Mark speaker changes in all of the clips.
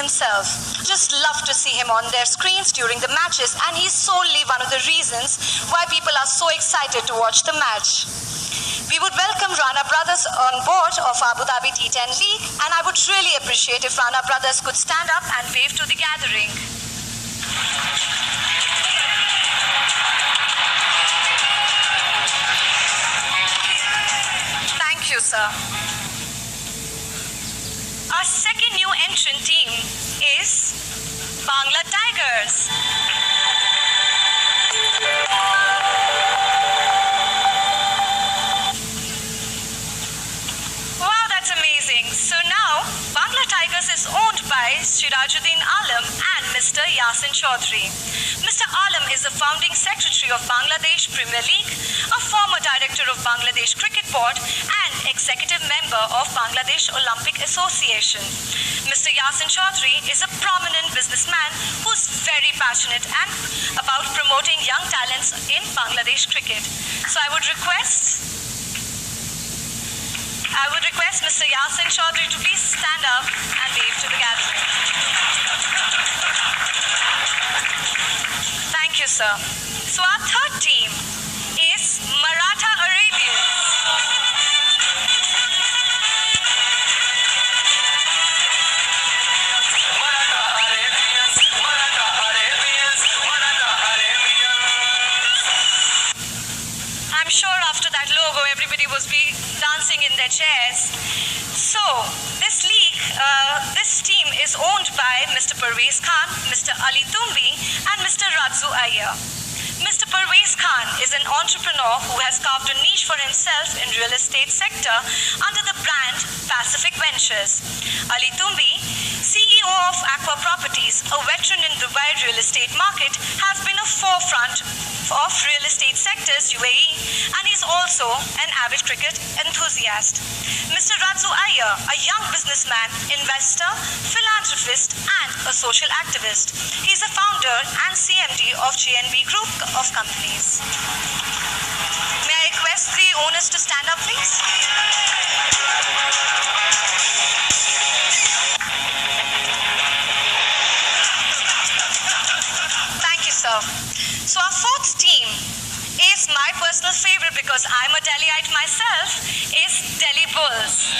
Speaker 1: himself. Just love to see him on their screens during the matches, and he's solely one of the reasons why people are so excited to watch the match. We would welcome Rana Brothers on board of Abu Dhabi T10 League, and I would really appreciate if Rana Brothers could stand up and wave to the gathering. Thank you, sir. Our second new entrant team is Bangla Tigers. Wow, that's amazing. So now, Bangla Tigers is owned by Sirajuddin Alam and Mr. Yasin Chaudhry. Mr. Alam is the founding secretary of Bangladesh Premier League, a former director of Bangladesh Cricket Board, and executive member of Bangladesh Olympic Association. Mr. Yasin Chaudhry is a prominent businessman who's very passionate and about promoting young talents in Bangladesh cricket. So I would request Mr. Yasin Chaudhry to please stand up and wave to the gathering. Thank you, sir. So our third team is Maratha Arabians. I'm sure after that logo, everybody was dancing in their chairs. So, this league, this team is owned by Mr. Parvez Khan, Mr. Ali Tumbi, and Mr. Radzu Iyer. Mr. Parvez Khan is an entrepreneur who has carved a niche for himself in real estate sector under the brand Pacific Ventures. Ali Tumbi, CEO of Aqua Properties, a veteran in Dubai real estate market, has been a forefront of real estate sectors UAE, and is also an avid cricket enthusiast. Mr. Radzu Iyer, a young businessman, investor, philanthropist, and a social activist. He's a founder and CMD of JNB Group of companies. May I request the owners to stand up, please? Thank you, sir. So our fourth team is my personal favorite because I'm a Delhiite myself, is Delhi Bulls.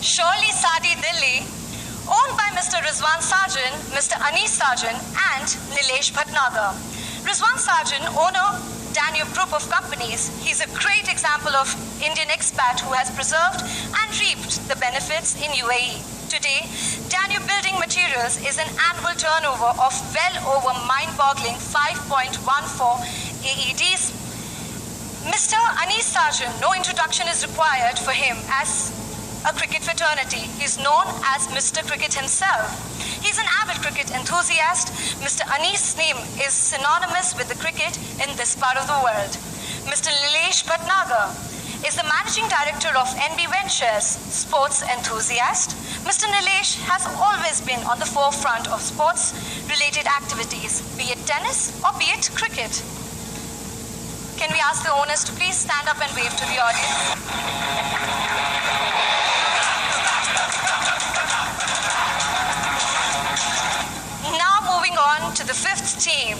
Speaker 1: Surely Sadi Delhi, owned by Mr. Rizwan Sarjan, Mr. Anis Sarjan, and Nilesh Bhatnagar. Rizwan Sarjan, owner Danube Group of companies, he's a great example of Indian expat who has preserved and reaped the benefits in UAE. Today, Danube Building Materials is an annual turnover of well over mind-boggling 5.14 AEDs. Mr. Anis Sarjan, no introduction is required for him as a cricket fraternity. He's known as Mr. Cricket himself. He's an avid cricket enthusiast. Mr. Anis' name is synonymous with the cricket in this part of the world. Mr. Nilesh Bhatnagar is the managing director of NB Ventures, sports enthusiast. Mr. Nilesh has always been on the forefront of sports-related activities, be it tennis or be it cricket. Can we ask the owners to please stand up and wave to the audience? Now moving on to the fifth team,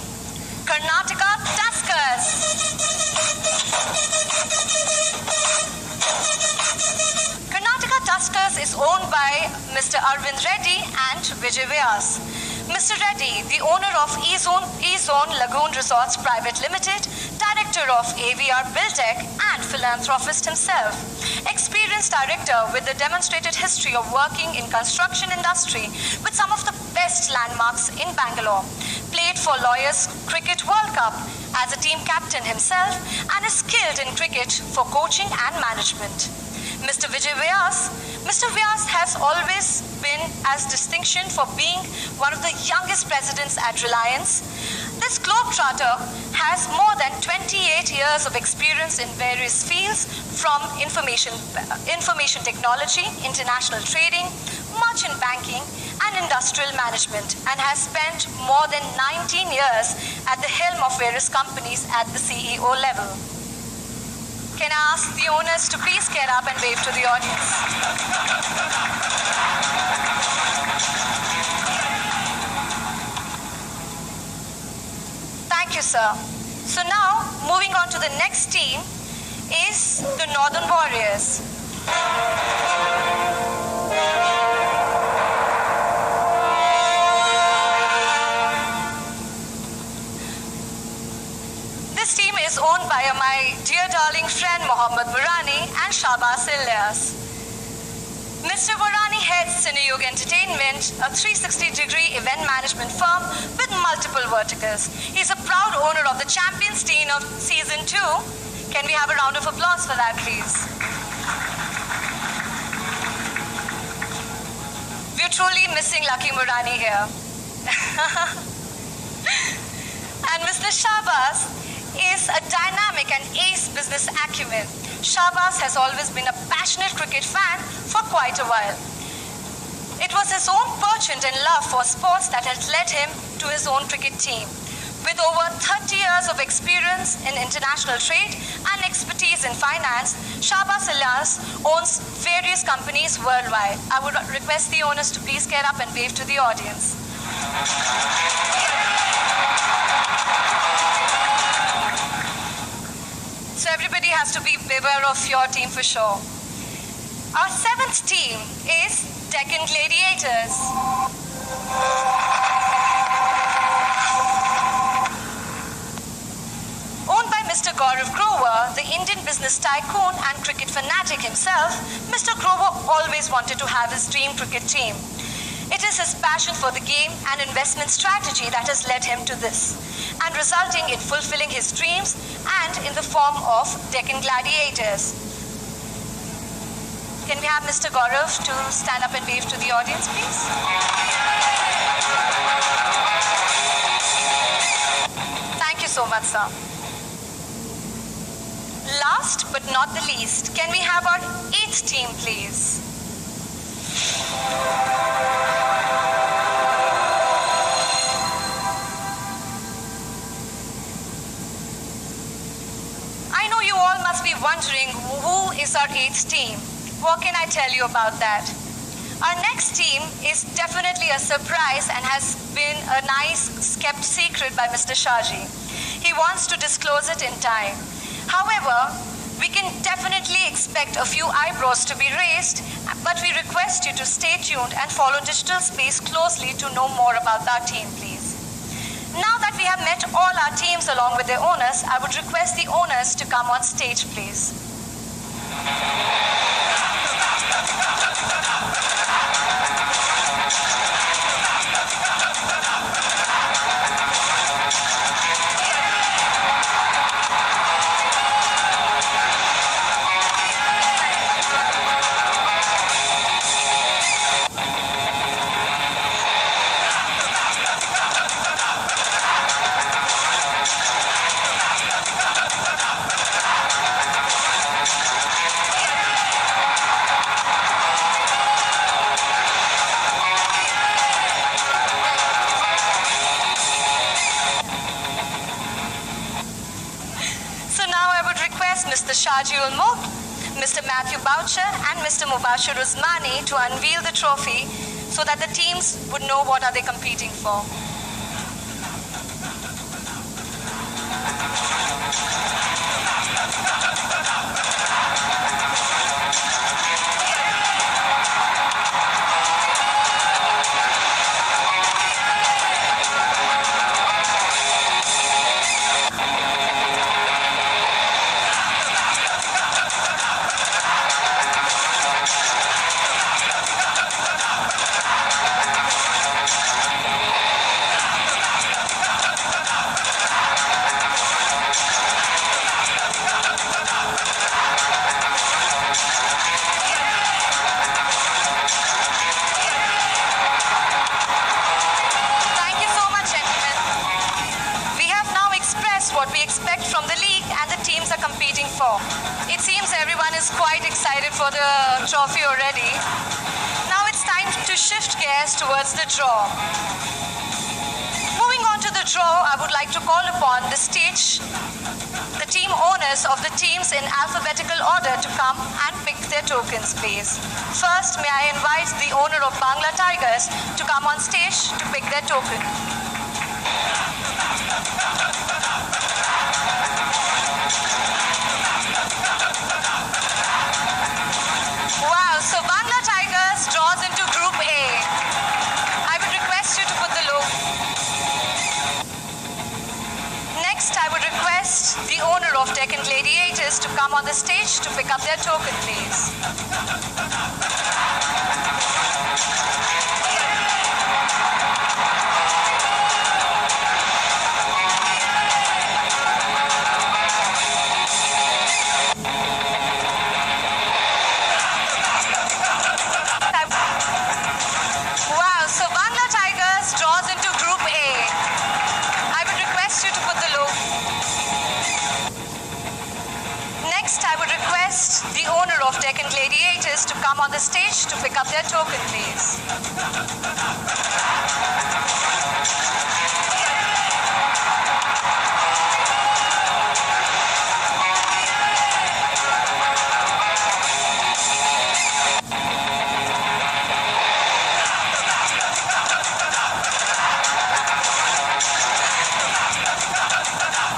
Speaker 1: Karnataka Tuskers. Karnataka Tuskers is owned by Mr. Arvind Reddy and Vijay Vyas. Mr. Reddy, the owner of E-Zone Lagoon Resorts Private Limited, director of AVR Buildtech, and philanthropist himself. Experienced director with a demonstrated history of working in construction industry with some of the best landmarks in Bangalore. Played for Lawyers Cricket World Cup as a team captain himself and is skilled in cricket for coaching and management. Mr. Vijay Vyas. Mr. Vyas has always been as distinction for being one of the youngest presidents at Reliance. This globetrotter has more than 28 years of experience in various fields from information technology, international trading, merchant banking and industrial management, and has spent more than 19 years at the helm of various companies at the CEO level. Can I ask the owners to please get up and wave to the audience? Thank you, sir. So now, moving on to the next team is the Northern Warriors. This team is owned by my dear darling friend Mohammad Burani and Shahbaz Ilyas. Mr. Burani heads Cineyug Entertainment, a 360-degree event management firm with multiple verticals. He's a proud owner of the Champions team of Season 2. Can we have a round of applause for that, please? We're truly missing Lucky Burani here. And Mr. Shahbaz is a dynamic and ace business acumen. Shahbaz has always been a passionate cricket fan for quite a while. It was his own penchant and love for sports that has led him to his own cricket team. With over 30 years of experience in international trade and expertise in finance, Shahbaz Ilyas owns various companies worldwide. I would request the owners to please get up and wave to the audience. So everybody has to be beware of your team for sure. Our seventh team is Deccan Gladiators. Owned by Mr. Gaurav Grover, the Indian business tycoon and cricket fanatic himself, Mr. Grover always wanted to have his dream cricket team. It is his passion for the game and investment strategy that has led him to this, and resulting in fulfilling his dreams and in the form of Deccan Gladiators. Can we have Mr. Gaurav to stand up and wave to the audience, please? Thank you so much, sir. Last but not the least, can we have our eighth team, please? I know you all must be wondering who is our eighth team. What can I tell you about that? Our next team is definitely a surprise and has been a nice kept secret by Mr. Shaji. He wants to disclose it in time. However, we can definitely expect a few eyebrows to be raised, but we request you to stay tuned and follow Digital Space closely to know more about our team, please. Now that we have met all our teams along with their owners, I would request the owners to come on stage, please. Mr. Shaji Ulmuk, Mr. Matthew Boucher and Mr. Mubashir Usmani to unveil the trophy so that the teams would know what are they competing for. What we expect from the league and the teams are competing for. It seems everyone is quite excited for the trophy already. Now it's time to shift gears towards the draw. Moving on to the draw, I would like to call upon the team owners of the teams in alphabetical order to come and pick their tokens, please. First, may I invite the owner of Bangla Tigers to come on stage to pick their token. Wow, so Bangla Tigers draws into Group A. I would request you to put the logo. Next, I would request the owner of Deccan Gladiators to come on the stage to pick up their token, please. Wow, so Bangla Tigers draws into Group A. I would request you to put the logo. Next, I would request the owner of Deccan Gladiators to come on the stage to pick up their token, please.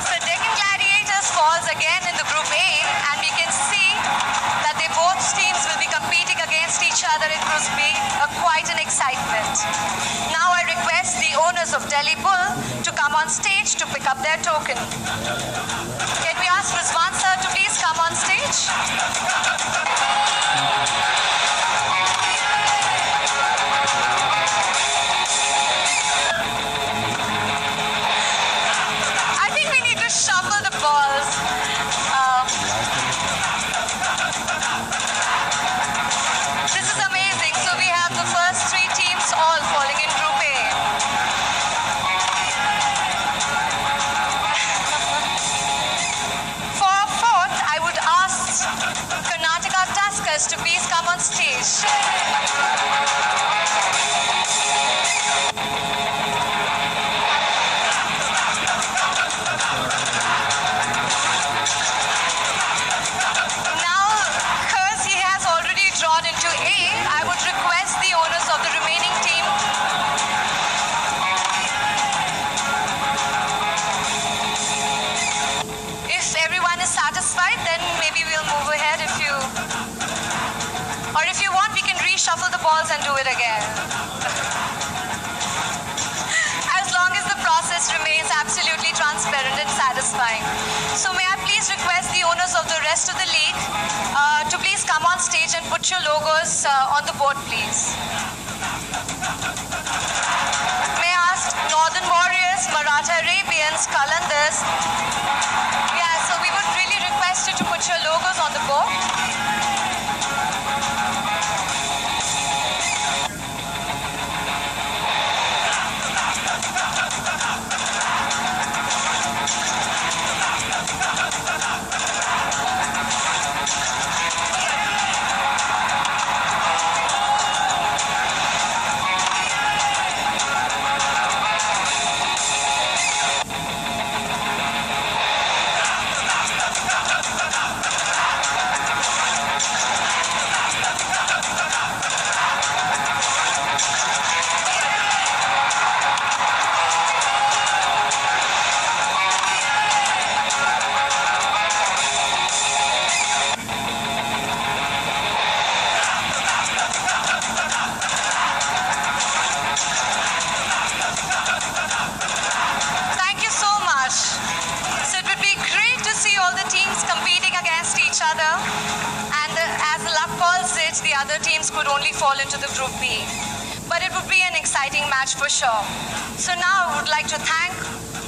Speaker 1: So Deccan Gladiators falls again in the Group A, and we can see that both teams will be competing against each other in Group B. Quite an excitement. Now I request the owners of Delhi Bull to come on stage to pick up their token. Can we ask Rizwan sir to please come on stage? I think we need to shuffle the balls. This is amazing. So we have the first three teams all falling in Group A. For fourth, I would ask Karnataka Tuskers to please come on stage. Now, because he has already drawn into A, I would request the owners of the remaining team. If everyone is satisfied, then maybe we'll move ahead. Or if you want, we can reshuffle the balls and do it again. As long as the process remains absolutely transparent and satisfying. So may I please request the owners of the rest of the league to please come on stage and put your logos on the board, please. May I ask Northern Warriors, Maratha Arabians, Qalandars. Yeah, so we would really request you to put your logos on the board. The other teams could only fall into the Group B. But it would be an exciting match for sure. So now I would like to thank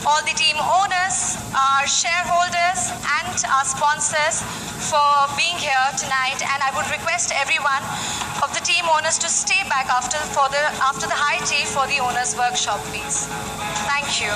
Speaker 1: all the team owners, our shareholders, and our sponsors for being here tonight. And I would request everyone of the team owners to stay back after the high tea for the owners' workshop, please. Thank you.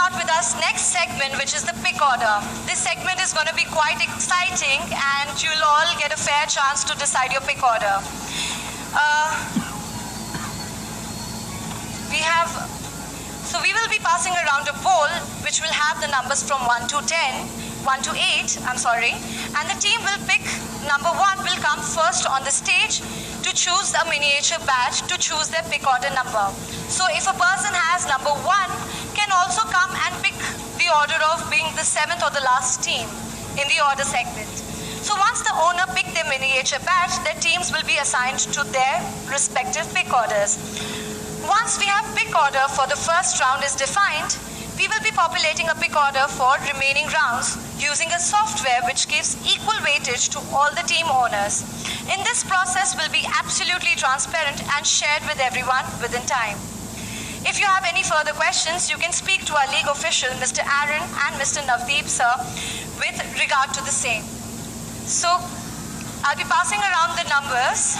Speaker 1: start with our next segment, which is the pick order. This segment is going to be quite exciting and you'll all get a fair chance to decide your pick order. We will be passing around a bowl which will have the numbers from 1 to 8, and the team will pick number 1 will come first on the stage to choose a miniature badge to choose their pick order number. So if a person has number 1, can also come and pick the order of being the 7th or the last team in the order segment. So once the owner picked their miniature badge, their teams will be assigned to their respective pick orders. Once we have pick order for the first round is defined, we will be populating a pick order for remaining rounds using a software which gives equal weightage to all the team owners. In this process will be absolutely transparent and shared with everyone within time. If you have any further questions, you can speak to our league official, Mr. Aaron and Mr. Navdeep, sir, with regard to the same. So, I'll be passing around the numbers.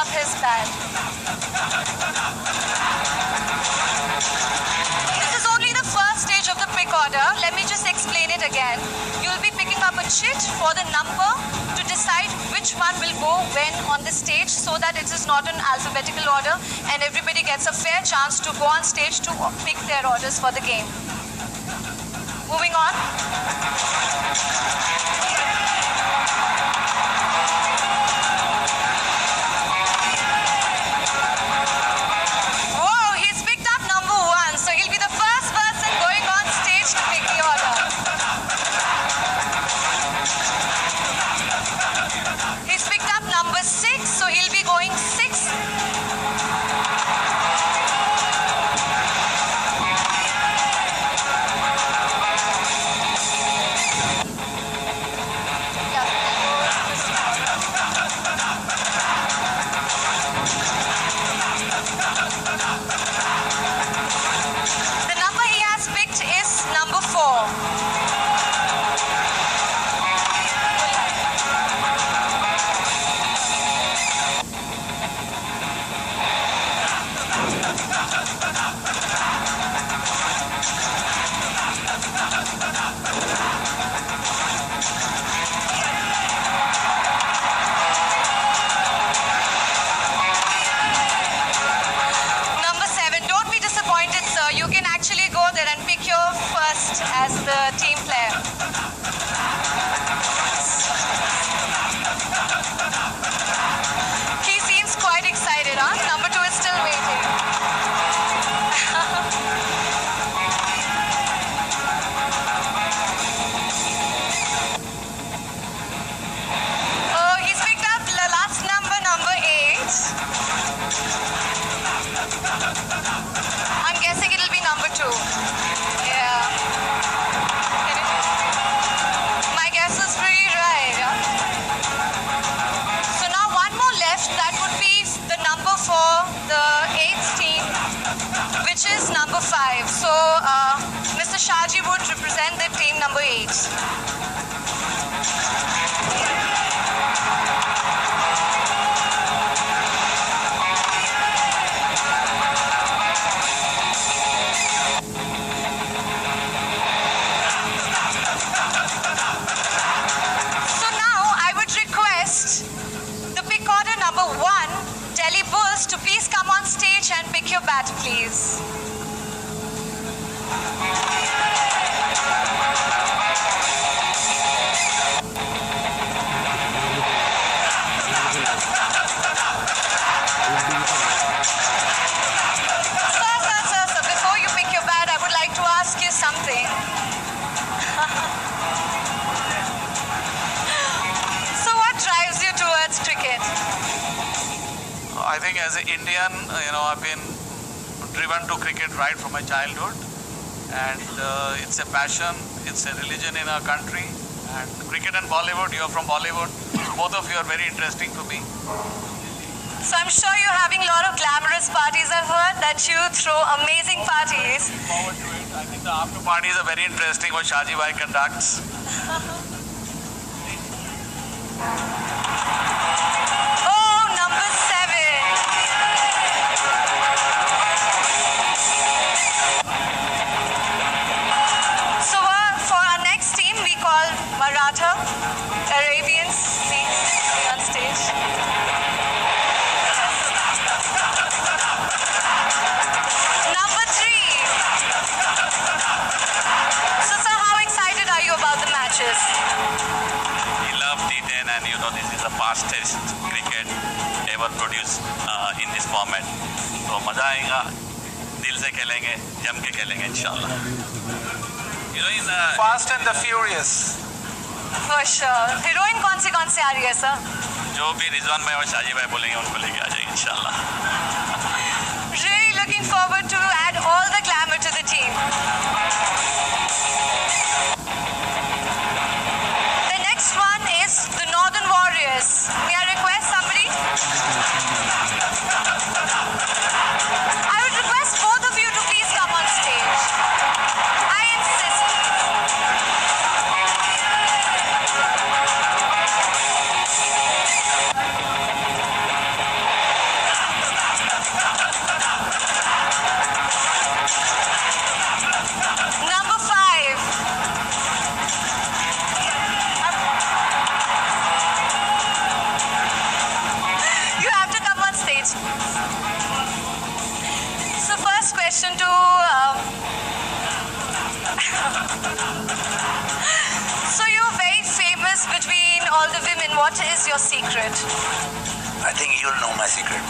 Speaker 1: His bag. This is only the first stage of the pick order. Let me just explain it again. You will be picking up a chit for the number to decide which one will go when on the stage, so that it is not an alphabetical order and everybody gets a fair chance to go on stage to pick their orders for the game. Moving on. As the team player. He seems quite excited, huh? Number 2 is still waiting. Oh, he's picked up the last number, number 8. I'm guessing it'll be number 2. Yeah. My guess is pretty right. Yeah? So now one more left. That would be the number for the 8th team, which is number 5. So Mr. Shaji would represent the team number 8. To please come on stage and pick your bat, please. Sir, before you pick your bat, I would like to ask you something. So what drives you towards cricket?
Speaker 2: I think as an Indian, I've been driven to cricket right from my childhood, and it's a passion, it's a religion in our country. And cricket and Bollywood, you're from Bollywood, both of you are very interesting to me.
Speaker 1: So I'm sure you're having a lot of glamorous parties. I've heard that you throw amazing parties.
Speaker 2: Looking forward to it. I think the after parties are very interesting what Shaji Bhai conducts.
Speaker 1: Oh, number 7. So for our next team, we call Maratha Arabians. Please be on stage. Number 3. So sir, how excited are you about the matches?
Speaker 3: We love T10, and this is the fastest cricket ever produced in this format. So मजा आएगा, दिल से खेलेंगे, जम के खेलेंगे इंशाल्लाह.
Speaker 2: Fast and the Furious.
Speaker 1: For sure. Heroine कौन सी आ रही है sir?
Speaker 3: जो भी रिजवान भाई और शाजी भाई बोलेंगे उनको लेके आ जाएंगे इंशाल्लाह.
Speaker 1: Really looking forward to add all the glamour to the team. The next one is the Northern Warriors. May I request somebody? I would request both of you to please come on stage. I insist. Number 5. You have to come on stage. So first question to so you're very famous between all the women. What is your secret?
Speaker 4: I think you'll know my secret.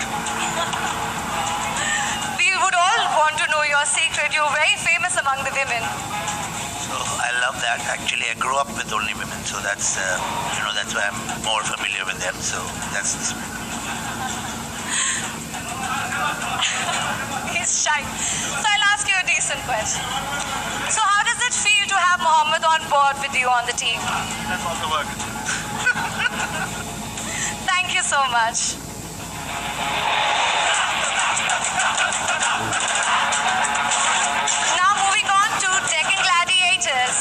Speaker 1: We would all want to know your secret. You're very famous among the women.
Speaker 4: So I love that. Actually, I grew up with only women, so that's that's why I'm more familiar with them. So that's the secret.
Speaker 1: He's shy. So I'll ask you a decent question. So how does it feel to have Mohammed on board with you on the team?
Speaker 2: That's all the work.
Speaker 1: Thank you so much. Now moving on to Deccan Gladiators.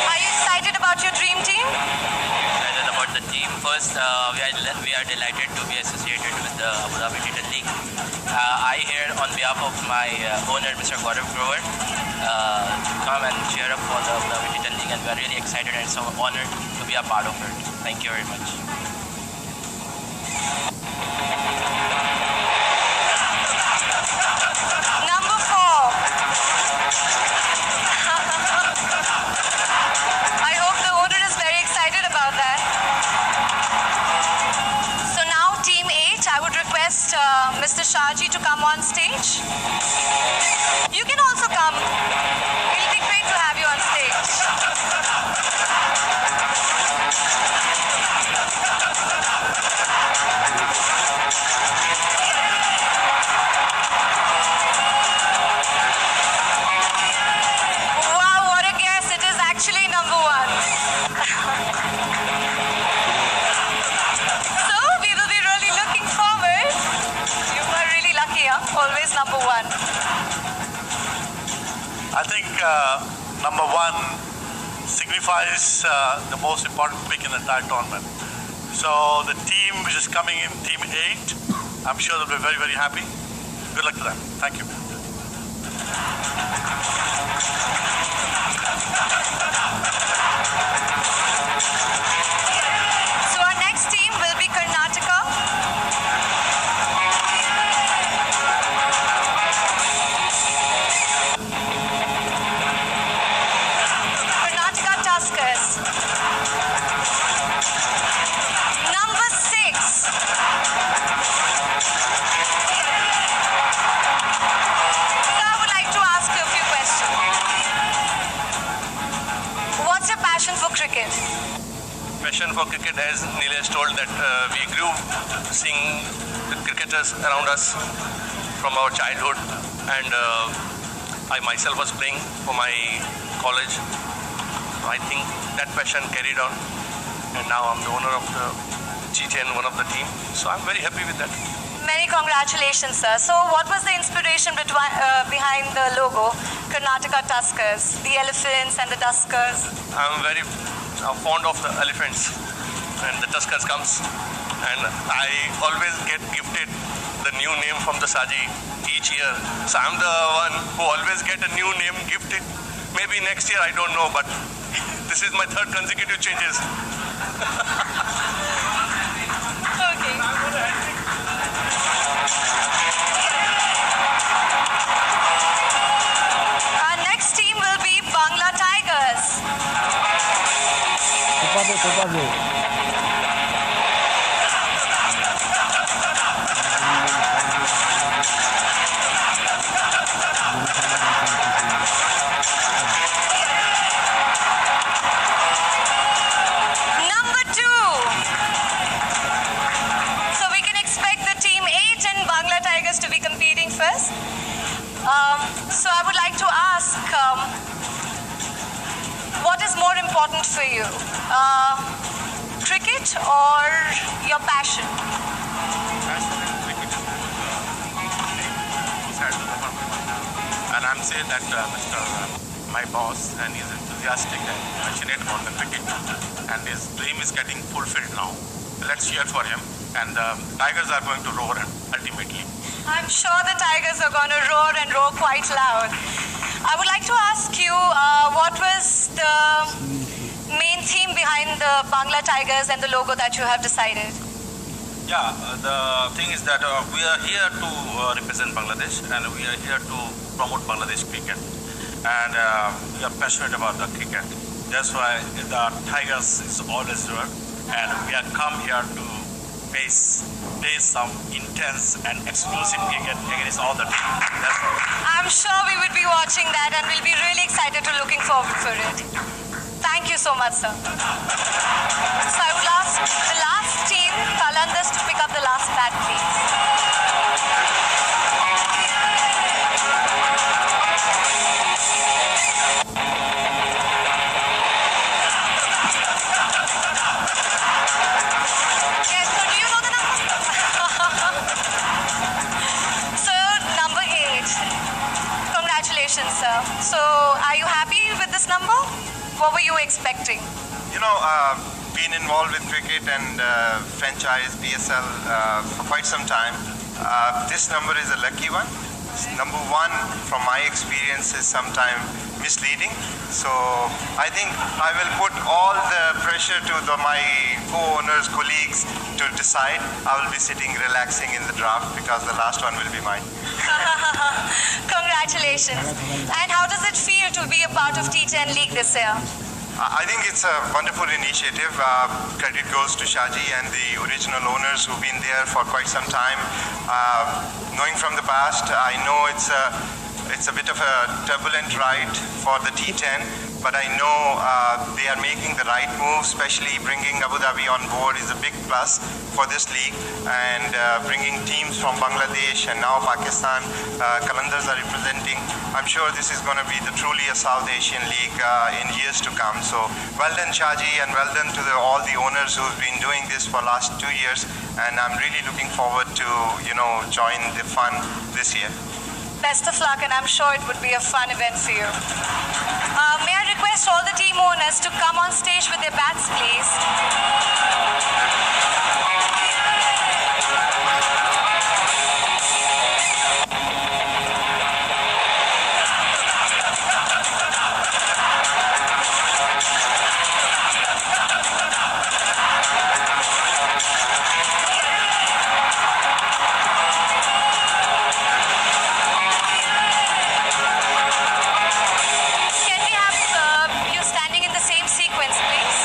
Speaker 1: Are you excited about your dream team?
Speaker 3: Excited about the team. First, we are delighted to be associated with the Abu Dhabi Cricket League. I here on behalf of my owner, Mr. Gaurav Grover, come and cheer up for the Abu Dhabi Cricket League, and we are really excited and so honored to be a part of it. Thank you very much.
Speaker 1: Number 4. I hope the owner is very excited about that. So now Team 8, I would request Mr. Shaji to come on stage. You can also come. It'll be great to have you on stage. Wow, what a guess. It is actually number 1. So we will be really looking forward. You are really lucky, huh? Always number 1.
Speaker 5: I think number 1 signifies the most important pick in the entire tournament. So the team which is coming in, Team 8, I'm sure they'll be very, very happy. Good luck to them. Thank you.
Speaker 1: So our next team will be Karnataka. Karnataka Tuskers. Number 6. So I would like to ask you a few questions. passion for cricket?
Speaker 6: Passion for cricket, as Nilesh told, that we grew seeing the cricketers around us from our childhood, and I myself was playing for my college. So I think that passion carried on, and now I'm the owner of the T10, one of the team. So I'm very happy with that.
Speaker 1: Many congratulations, sir. So what was the inspiration behind the logo, Karnataka Tuskers, the elephants and the Tuskers?
Speaker 6: I'm very fond of the elephants, and the Tuskers comes, and I always get gifted the new name from the Saji each year. So I'm the one who always get a new name gifted. Maybe next year, I don't know, but this is my third consecutive changes.
Speaker 1: Okay. Our next team will be Bangla Tigers. Number 2. So we can expect the team 8 and Bangla Tigers to be competing first. So I would like to ask, what is more important for you? Cricket or your passion?
Speaker 7: And I'm saying that my boss, and he's enthusiastic and passionate about the cricket, and his dream is getting fulfilled now. Let's cheer for him, and the Tigers are going to roar ultimately.
Speaker 1: I'm sure the Tigers are going to roar and roar quite loud. I would like to ask you, what was the main theme behind the Bangla Tigers and the logo that you have decided?
Speaker 8: Yeah, the thing is that we are here to represent Bangladesh, and we are here to promote Bangladesh cricket, and we are passionate about the cricket. That's why the Tigers is always there, and we have come here to play some intense and exclusive cricket against all the team. That's all.
Speaker 1: I'm sure we would be watching that and we'll be really excited to looking forward for it. Thank you so much, sir. So I would ask the last team, Qalandars, to pick up the last bat, please. Yes, so do you know the number? Sir, number 8. Congratulations, sir. So are you happy with this number? What were you expecting?
Speaker 9: You know, been involved with cricket and franchise PSL for quite some time. This number is a lucky one. Number 1, from my experience, is sometimes misleading. So I think I will put all the pressure to my co-owners, colleagues to decide. I will be sitting relaxing in the draft because the last one will be mine.
Speaker 1: Congratulations. And how does it feel to be a part of T10 League this year?
Speaker 9: I think it's a wonderful initiative. Credit goes to Shaji and the original owners who've been there for quite some time. Knowing from the past, I know it's a bit of a turbulent ride for the T10, but I know they are making the right move, especially bringing Abu Dhabi on board is a big plus for this league, and bringing teams from Bangladesh and now Pakistan, Qalandars are representing. I'm sure this is going to be truly a South Asian league in years to come. So well done, Shaji, and well done to all the owners who've been doing this for last 2 years, and I'm really looking forward to join the fun this year.
Speaker 1: Best of luck, and I'm sure it would be a fun event for you. May I request all the team owners to come on stage with their bats, please? Can we have you standing in the same sequence, please?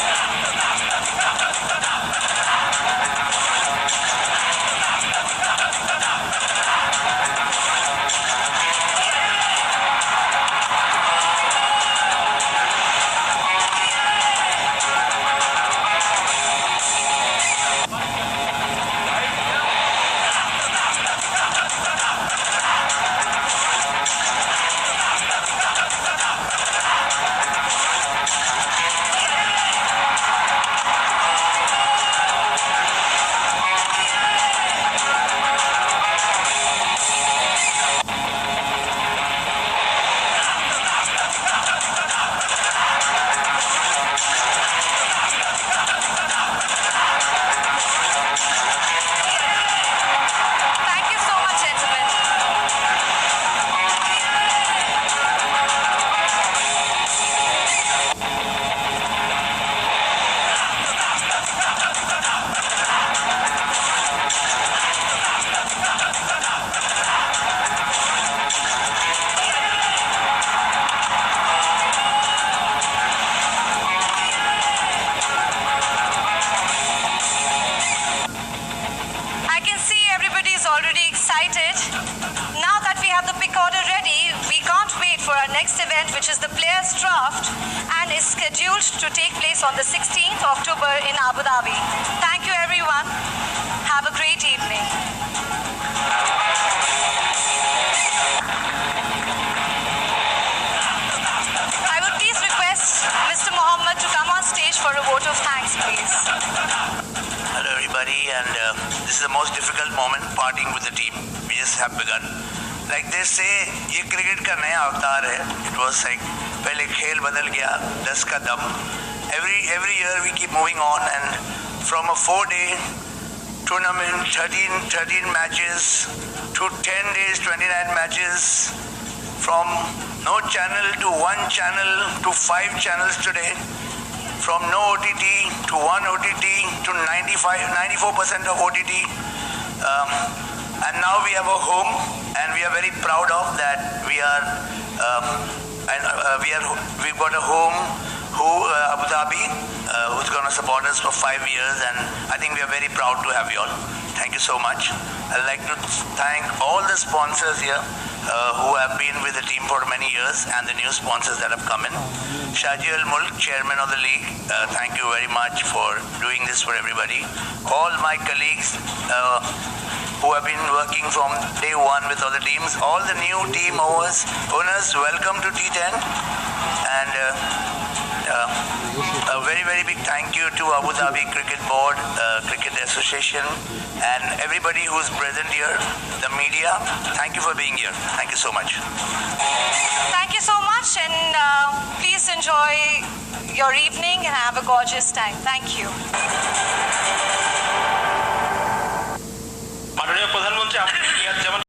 Speaker 1: scheduled to take place on the 16th October in Abu Dhabi. Thank you, everyone. Have a great evening. I would please request Mr. Mohammed to come on stage for a vote of thanks, please.
Speaker 4: Hello everybody, and this is the most difficult moment, parting with the team. We just have begun. Like they say, ये cricket का नया अवतार है. It was like पहले खेल बदल गया, 10 का दम. Every year we keep moving on, and from a 4-day tournament, 13 matches, to 10 days, 29 matches, from no channel to one channel to 5 channels today, from no OTT to one OTT to 94% of OTT, and now we have a home, and we are very proud of that. We've got a home, Abu Dhabi, who's going to support us for 5 years, and I think we are very proud to have you all. Thank you so much. I'd like to thank all the sponsors here who have been with the team for many years, and the new sponsors that have come in. Shaji Al Mulk, chairman of the league, thank you very much for doing this for everybody. All my colleagues who have been working from day one with all the teams, all the new team owners, welcome to T10, and a very, very big thank you to Abu Dhabi Cricket Board, Cricket Association, and everybody who's present here, the media. Thank you for being here. Thank you so much.
Speaker 1: Thank you so much, and please enjoy your evening and have a gorgeous time. Thank you.
Speaker 10: মাননীয় প্রধানমন্ত্রী